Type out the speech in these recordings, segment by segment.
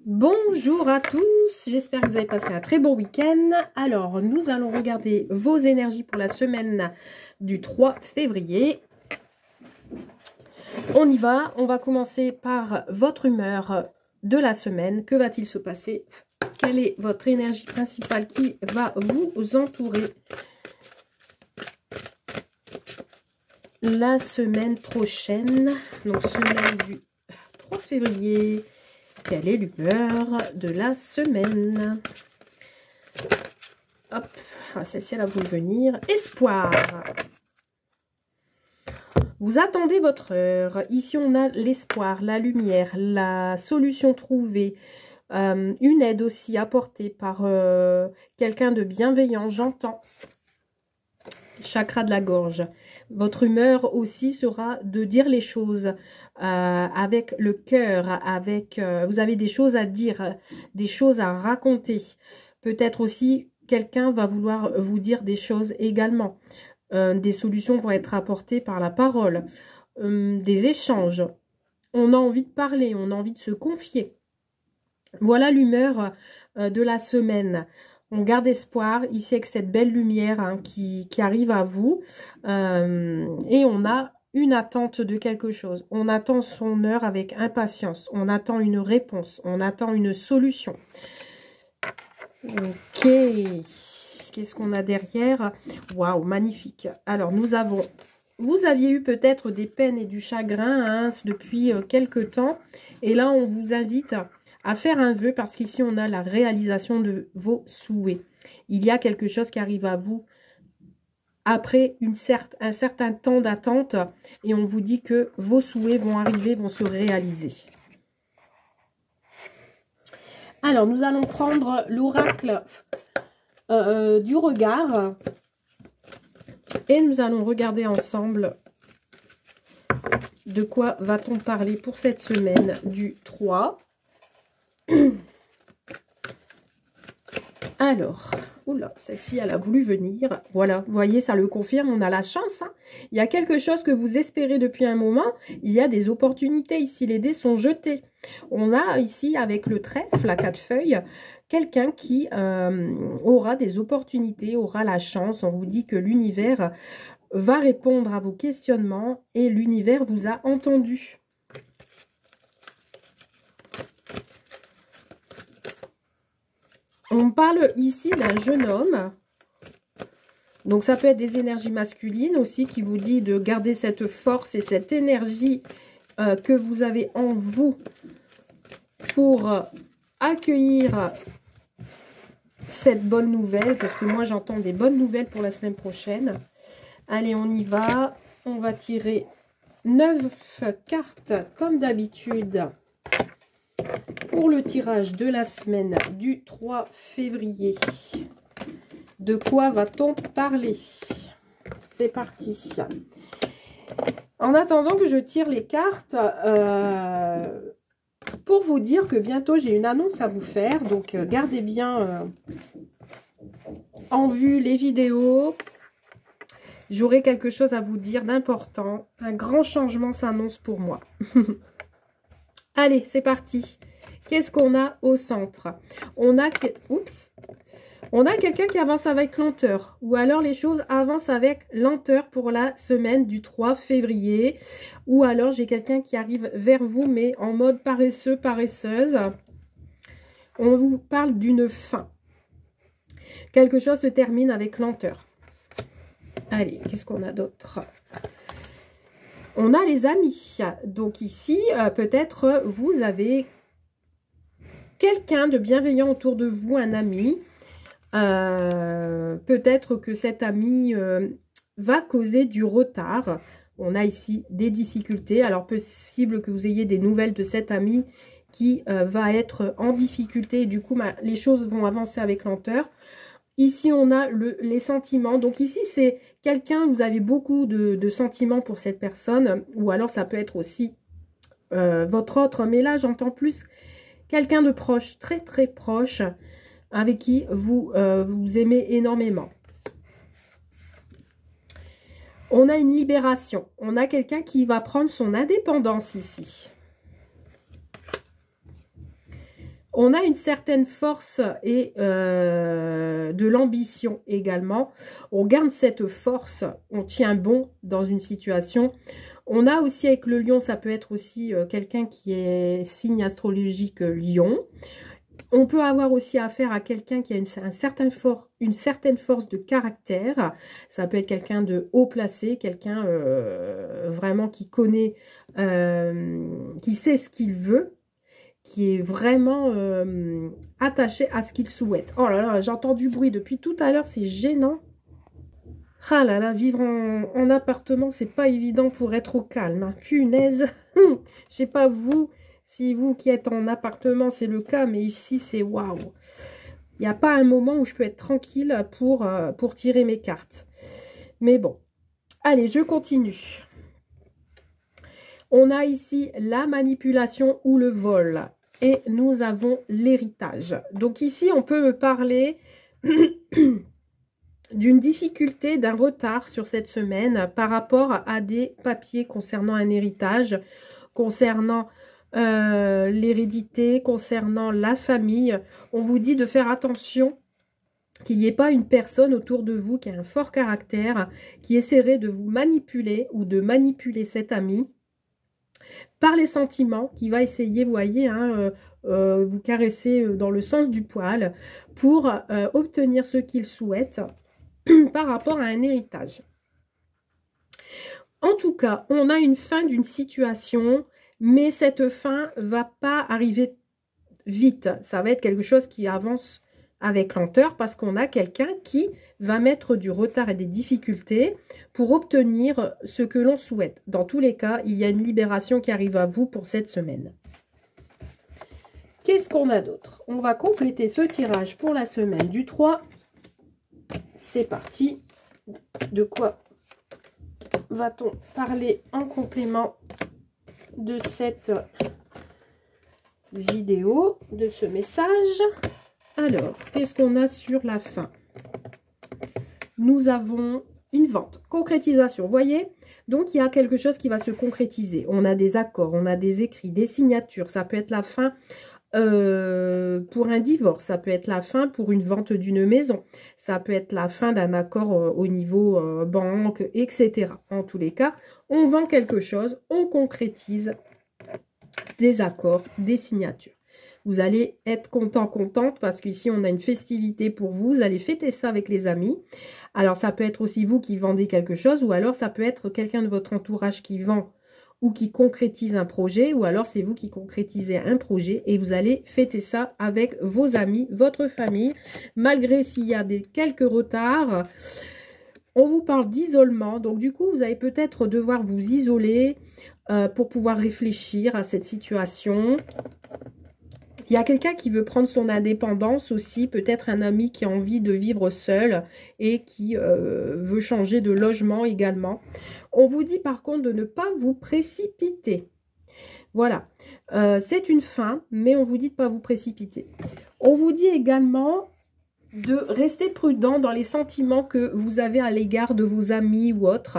Bonjour à tous, j'espère que vous avez passé un très bon week-end. Alors, nous allons regarder vos énergies pour la semaine du 3 février. On y va, on va commencer par votre humeur de la semaine. Que va-t-il se passer? Quelle est votre énergie principale qui va vous entourer la semaine prochaine? Donc, semaine du 3 février. Quelle est l'humeur de la semaine? Hop, celle-ci, elle va vous venir. Espoir. Vous attendez votre heure. Ici, on a l'espoir, la lumière, la solution trouvée, une aide aussi apportée par quelqu'un de bienveillant, j'entends. Chakra de la gorge. Votre humeur aussi sera de dire les choses avec le cœur, avec vous avez des choses à dire, des choses à raconter. Peut-être aussi quelqu'un va vouloir vous dire des choses également. Des solutions vont être apportées par la parole, des échanges. On a envie de parler, on a envie de se confier. Voilà l'humeur de la semaine. On garde espoir ici avec cette belle lumière qui arrive à vous. Et on a une attente de quelque chose. On attend son heure avec impatience. On attend une réponse. On attend une solution. Ok. Qu'est-ce qu'on a derrière? Waouh, magnifique. Alors, nous avons... Vous aviez eu peut-être des peines et du chagrin depuis quelque temps. Et là, on vous invite à faire un vœu parce qu'ici, on a la réalisation de vos souhaits. Il y a quelque chose qui arrive à vous après un certain temps d'attente et on vous dit que vos souhaits vont arriver, vont se réaliser. Alors, nous allons prendre l'oracle du regard et nous allons regarder ensemble de quoi va-t-on parler pour cette semaine du 3. Alors, oula, celle-ci, elle a voulu venir. Voilà, vous voyez, ça le confirme, on a la chance. Il y a quelque chose que vous espérez depuis un moment. Il y a des opportunités ici, les dés sont jetés. On a ici, avec le trèfle, la 4 feuilles, quelqu'un qui aura des opportunités, aura la chance. On vous dit que l'univers va répondre à vos questionnements et l'univers vous a entendu. On parle ici d'un jeune homme. Donc, ça peut être des énergies masculines aussi qui vous dit de garder cette force et cette énergie que vous avez en vous pour accueillir cette bonne nouvelle. Parce que moi, j'entends des bonnes nouvelles pour la semaine prochaine. Allez, on y va. On va tirer 9 cartes comme d'habitude. Pour le tirage de la semaine du 3 février, de quoi va-t-on parler? C'est parti. En attendant que je tire les cartes, pour vous dire que bientôt j'ai une annonce à vous faire. Donc gardez bien en vue les vidéos. J'aurai quelque chose à vous dire d'important. Un grand changement s'annonce pour moi. Allez, c'est parti. Qu'est-ce qu'on a au centre? On a quelqu'un qui avance avec lenteur. Ou alors les choses avancent avec lenteur pour la semaine du 3 février. Ou alors j'ai quelqu'un qui arrive vers vous mais en mode paresseux, paresseuse. On vous parle d'une fin. Quelque chose se termine avec lenteur. Allez, qu'est-ce qu'on a d'autre? On a les amis. Donc ici, peut-être vous avez quelqu'un de bienveillant autour de vous, un ami. Peut-être que cet ami va causer du retard. On a ici des difficultés. Alors, possible que vous ayez des nouvelles de cet ami qui va être en difficulté. Et du coup, les choses vont avancer avec lenteur. Ici, on a les sentiments. Donc ici, c'est quelqu'un, vous avez beaucoup de sentiments pour cette personne. Ou alors, ça peut être aussi votre autre. Mais là, j'entends plus quelqu'un de proche, très très proche, avec qui vous aimez énormément. On a une libération. On a quelqu'un qui va prendre son indépendance ici. On a une certaine force et de l'ambition également. On garde cette force, on tient bon dans une situation. On a aussi avec le lion, ça peut être aussi quelqu'un qui est signe astrologique lion. On peut avoir aussi affaire à quelqu'un qui a une certaine force de caractère. Ça peut être quelqu'un de haut placé, quelqu'un vraiment qui connaît, qui sait ce qu'il veut, qui est vraiment attaché à ce qu'il souhaite. Oh là là, j'entends du bruit depuis tout à l'heure, c'est gênant. Ah là là, vivre en appartement, c'est pas évident pour être au calme. Hein. Punaise, je sais pas vous, si vous qui êtes en appartement, c'est le cas, mais ici, c'est waouh. Il n'y a pas un moment où je peux être tranquille pour tirer mes cartes. Mais bon, allez, je continue. On a ici la manipulation ou le vol. Et nous avons l'héritage. Donc ici, on peut me parler d'une difficulté, d'un retard sur cette semaine par rapport à des papiers concernant un héritage, concernant l'hérédité, concernant la famille. On vous dit de faire attention qu'il n'y ait pas une personne autour de vous qui a un fort caractère, qui essaierait de vous manipuler ou de manipuler cet ami par les sentiments, qui va essayer, vous voyez, hein, vous caresser dans le sens du poil pour obtenir ce qu'il souhaite par rapport à un héritage. En tout cas, on a une fin d'une situation, mais cette fin va pas arriver vite. Ça va être quelque chose qui avance avec lenteur parce qu'on a quelqu'un qui va mettre du retard et des difficultés pour obtenir ce que l'on souhaite. Dans tous les cas, il y a une libération qui arrive à vous pour cette semaine. Qu'est-ce qu'on a d'autre? On va compléter ce tirage pour la semaine du 3. C'est parti. De quoi va-t-on parler en complément de cette vidéo, de ce message? Alors, qu'est-ce qu'on a sur la fin? Nous avons une vente, concrétisation, vous voyez? Donc, il y a quelque chose qui va se concrétiser. On a des accords, on a des écrits, des signatures. Ça peut être la fin pour un divorce, ça peut être la fin pour une vente d'une maison, ça peut être la fin d'un accord au niveau banque, etc. En tous les cas, on vend quelque chose, on concrétise des accords, des signatures. Vous allez être content, contente, parce qu'ici, on a une festivité pour vous. Vous allez fêter ça avec les amis. Alors, ça peut être aussi vous qui vendez quelque chose, ou alors ça peut être quelqu'un de votre entourage qui vend ou qui concrétise un projet, ou alors c'est vous qui concrétisez un projet et vous allez fêter ça avec vos amis, votre famille, malgré s'il y a quelques retards. On vous parle d'isolement, donc du coup, vous allez peut-être devoir vous isoler pour pouvoir réfléchir à cette situation. Il y a quelqu'un qui veut prendre son indépendance aussi, peut-être un ami qui a envie de vivre seul et qui veut changer de logement également. On vous dit par contre de ne pas vous précipiter. Voilà, c'est une fin, mais on vous dit de ne pas vous précipiter. On vous dit également de rester prudent dans les sentiments que vous avez à l'égard de vos amis ou autres.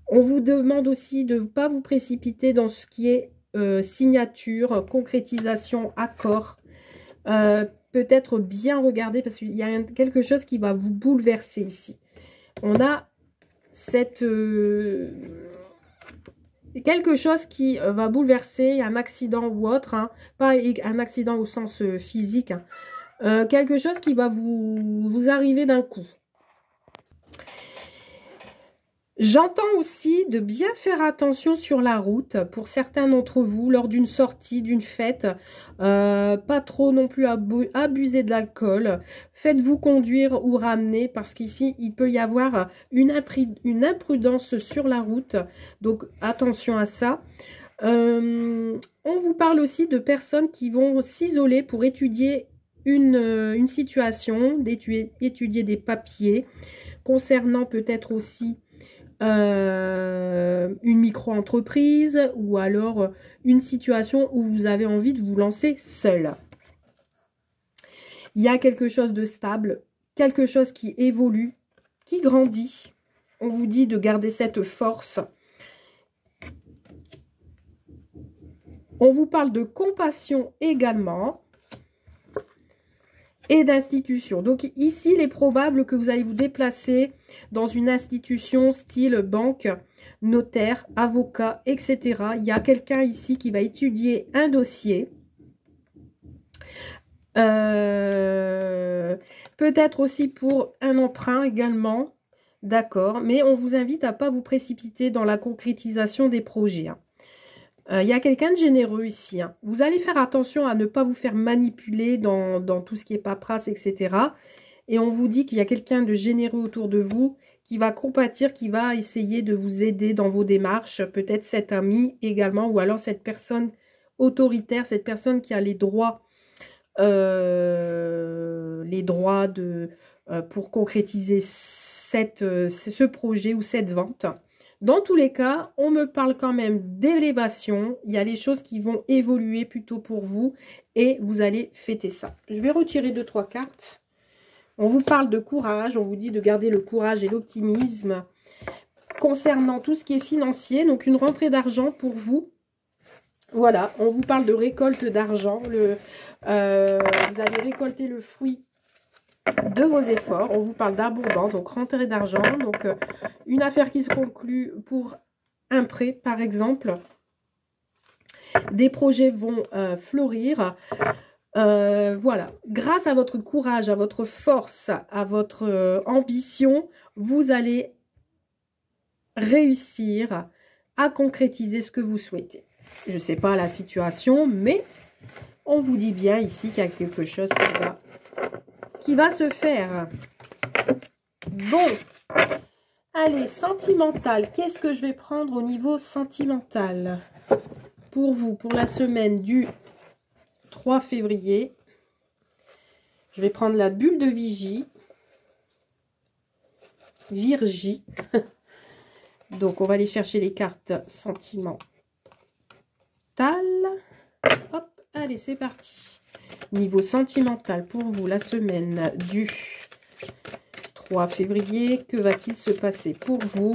On vous demande aussi de ne pas vous précipiter dans ce qui est signature, concrétisation, accord. Peut-être bien regarder parce qu'il y a quelque chose qui va vous bouleverser ici. On a cette quelque chose qui va bouleverser, un accident ou autre, hein, pas un accident au sens physique, hein, quelque chose qui va vous arriver d'un coup. J'entends aussi de bien faire attention sur la route pour certains d'entre vous lors d'une sortie, d'une fête. Pas trop non plus abuser de l'alcool. Faites-vous conduire ou ramener parce qu'ici, il peut y avoir une imprudence sur la route. Donc, attention à ça. On vous parle aussi de personnes qui vont s'isoler pour étudier une situation, étudier des papiers concernant peut-être aussi une micro-entreprise ou alors une situation où vous avez envie de vous lancer seul. Il y a quelque chose de stable, quelque chose qui évolue, qui grandit. On vous dit de garder cette force. On vous parle de compassion également. et d'institution. Donc ici, il est probable que vous allez vous déplacer dans une institution style banque, notaire, avocat, etc. Il y a quelqu'un ici qui va étudier un dossier. Peut-être aussi pour un emprunt également. D'accord, mais on vous invite à ne pas vous précipiter dans la concrétisation des projets. Hein. Il y a quelqu'un de généreux ici. Hein. Vous allez faire attention à ne pas vous faire manipuler dans tout ce qui est paperasse, etc. Et on vous dit qu'il y a quelqu'un de généreux autour de vous qui va compatir, qui va essayer de vous aider dans vos démarches. Peut-être cet ami également, ou alors cette personne autoritaire, cette personne qui a les droits pour concrétiser ce projet ou cette vente. Dans tous les cas, on me parle quand même d'élévation. Il y a les choses qui vont évoluer plutôt pour vous et vous allez fêter ça. Je vais retirer 2-3 cartes. On vous parle de courage, on vous dit de garder le courage et l'optimisme concernant tout ce qui est financier. Donc une rentrée d'argent pour vous. Voilà, on vous parle de récolte d'argent. Vous allez récolter le fruit de vos efforts. On vous parle d'abondance, donc rentrée d'argent. Donc, une affaire qui se conclut pour un prêt, par exemple. Des projets vont fleurir. Voilà, grâce à votre courage, à votre force, à votre ambition, vous allez réussir à concrétiser ce que vous souhaitez. Je ne sais pas la situation, mais on vous dit bien ici qu'il y a quelque chose qui va se faire. Bon, allez, sentimental. Qu'est-ce que je vais prendre au niveau sentimental pour vous, pour la semaine du 3 février. Je vais prendre la bulle de Vigie. Virgie. Donc, on va aller chercher les cartes sentimentales. Hop, allez, c'est parti. Niveau sentimental pour vous, la semaine du 3 février. Que va-t-il se passer pour vous?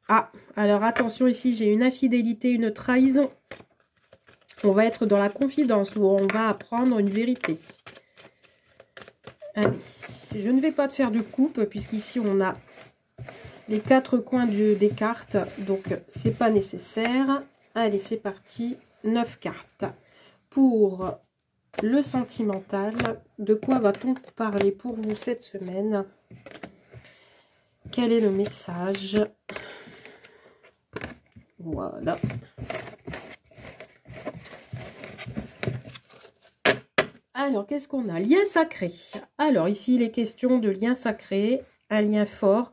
Ah, alors attention, ici, j'ai une infidélité, une trahison. On va être dans la confidence où on va apprendre une vérité. Allez, je ne vais pas te faire de coupe puisqu'ici, on a les 4 coins des cartes. Donc, c'est pas nécessaire. Allez, c'est parti. 9 cartes. Pour le sentimental, de quoi va-t-on parler pour vous cette semaine? Quel est le message? Voilà. Alors, qu'est-ce qu'on a? Lien sacré. Alors, ici, il est question de lien sacré, un lien fort,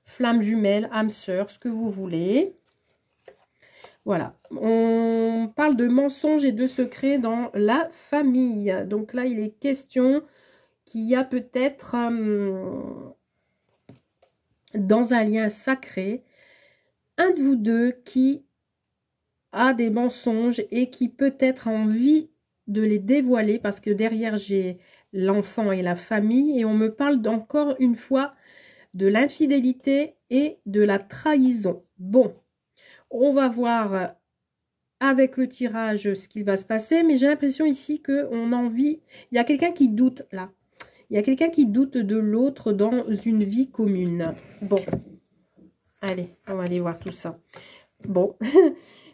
flamme jumelle, âme sœur, ce que vous voulez. Voilà, on parle de mensonges et de secrets dans la famille. Donc là, il est question qu'il y a peut-être dans un lien sacré, un de vous deux qui a des mensonges et qui peut-être a envie de les dévoiler parce que derrière, j'ai l'enfant et la famille. Et on me parle encore une fois de l'infidélité et de la trahison. Bon. On va voir avec le tirage ce qu'il va se passer. Mais j'ai l'impression ici qu'on a envie... Il y a quelqu'un qui doute là. Il y a quelqu'un qui doute de l'autre dans une vie commune. Bon. Allez, on va aller voir tout ça. Bon.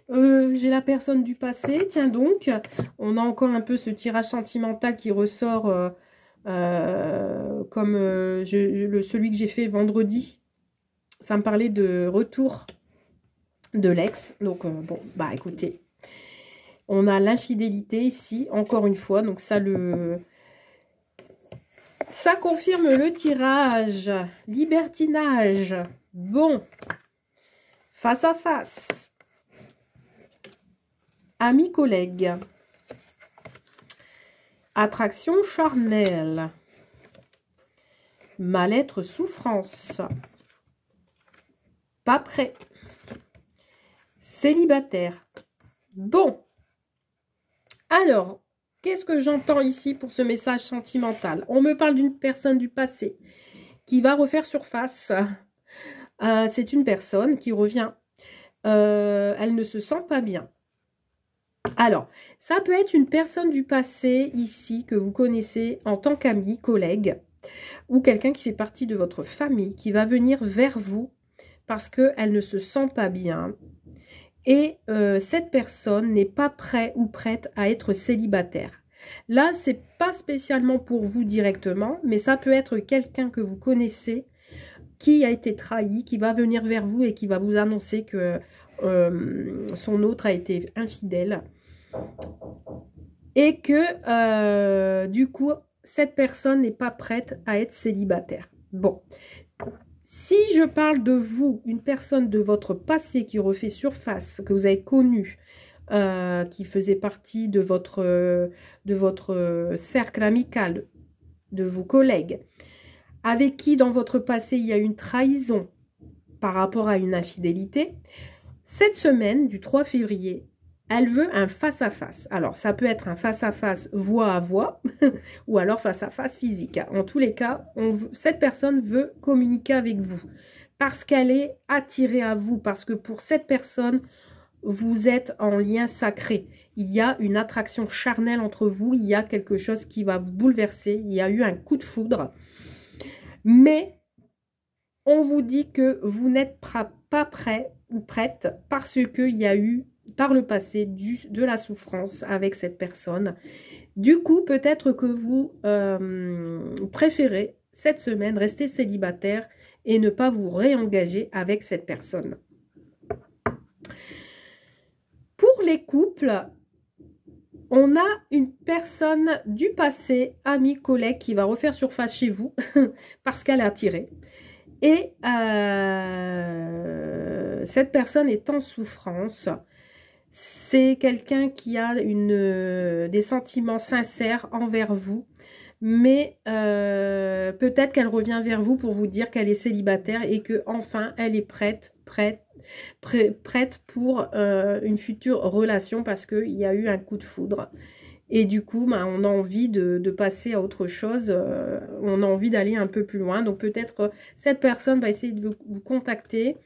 J'ai la personne du passé. Tiens donc. On a encore un peu ce tirage sentimental qui ressort comme celui que j'ai fait vendredi. Ça me parlait de retour de l'ex. Donc, bon, bah écoutez, on a l'infidélité ici, encore une fois. Donc, ça confirme le tirage. Libertinage. Bon. Face à face. Amis collègues. Attraction charnelle. Mal-être souffrance. Pas prêt. Célibataire. Bon. Alors, qu'est-ce que j'entends ici pour ce message sentimental? On me parle d'une personne du passé qui va refaire surface. C'est une personne qui revient. Elle ne se sent pas bien. Alors, ça peut être une personne du passé ici que vous connaissez en tant qu'ami, collègue, ou quelqu'un qui fait partie de votre famille, qui va venir vers vous parce qu'elle ne se sent pas bien. Et cette personne n'est pas prêt ou prête à être célibataire. Là, c'est pas spécialement pour vous directement, mais ça peut être quelqu'un que vous connaissez qui a été trahi, qui va venir vers vous et qui va vous annoncer que son autre a été infidèle. Et que, du coup, cette personne n'est pas prête à être célibataire. Bon, si je parle de vous, une personne de votre passé qui refait surface, que vous avez connue, qui faisait partie de votre cercle amical, de vos collègues, avec qui dans votre passé il y a eu une trahison par rapport à une infidélité, cette semaine du 3 février, elle veut un face-à-face. Alors, ça peut être un face-à-face voix à voix ou alors face-à-face physique. En tous les cas, cette personne veut communiquer avec vous parce qu'elle est attirée à vous, parce que pour cette personne, vous êtes en lien sacré. Il y a une attraction charnelle entre vous, il y a quelque chose qui va vous bouleverser, il y a eu un coup de foudre. Mais on vous dit que vous n'êtes pas prêt ou prête parce qu'il y a eu par le passé de la souffrance avec cette personne. Du coup, peut-être que vous préférez cette semaine rester célibataire et ne pas vous réengager avec cette personne. Pour les couples, on a une personne du passé, ami, collègue, qui va refaire surface chez vous parce qu'elle est attirée. Et cette personne est en souffrance. C'est quelqu'un qui a des sentiments sincères envers vous, mais peut-être qu'elle revient vers vous pour vous dire qu'elle est célibataire et que enfin elle est prête pour une future relation parce qu'il y a eu un coup de foudre. Et du coup, on a envie de passer à autre chose, on a envie d'aller un peu plus loin. Donc peut-être cette personne va essayer de vous contacter.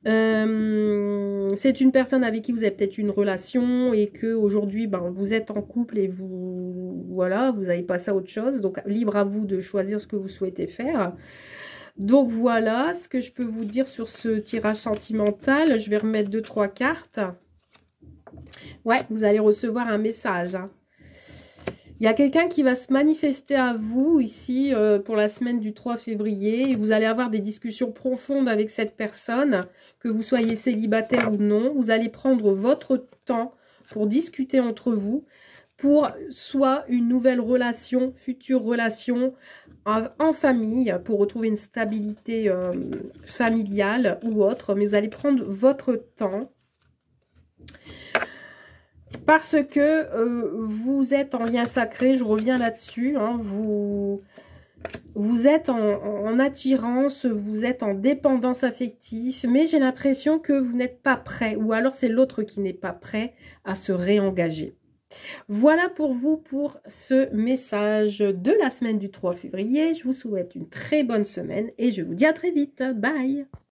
C'est une personne avec qui vous avez peut-être une relation et que aujourd'hui vous êtes en couple et vous avez passé à autre chose. Donc libre à vous de choisir ce que vous souhaitez faire. Donc voilà ce que je peux vous dire sur ce tirage sentimental. Je vais remettre 2-3 cartes. Ouais, vous allez recevoir un message. Hein. Il y a quelqu'un qui va se manifester à vous ici pour la semaine du 3 février. Et vous allez avoir des discussions profondes avec cette personne, que vous soyez célibataire ou non. Vous allez prendre votre temps pour discuter entre vous pour soit une nouvelle relation, future relation en famille, pour retrouver une stabilité familiale ou autre. Mais vous allez prendre votre temps. Parce que vous êtes en lien sacré, je reviens là-dessus, hein, vous êtes en attirance, vous êtes en dépendance affective, mais j'ai l'impression que vous n'êtes pas prêt, ou alors c'est l'autre qui n'est pas prêt à se réengager. Voilà pour vous pour ce message de la semaine du 3 février. Je vous souhaite une très bonne semaine et je vous dis à très vite. Bye!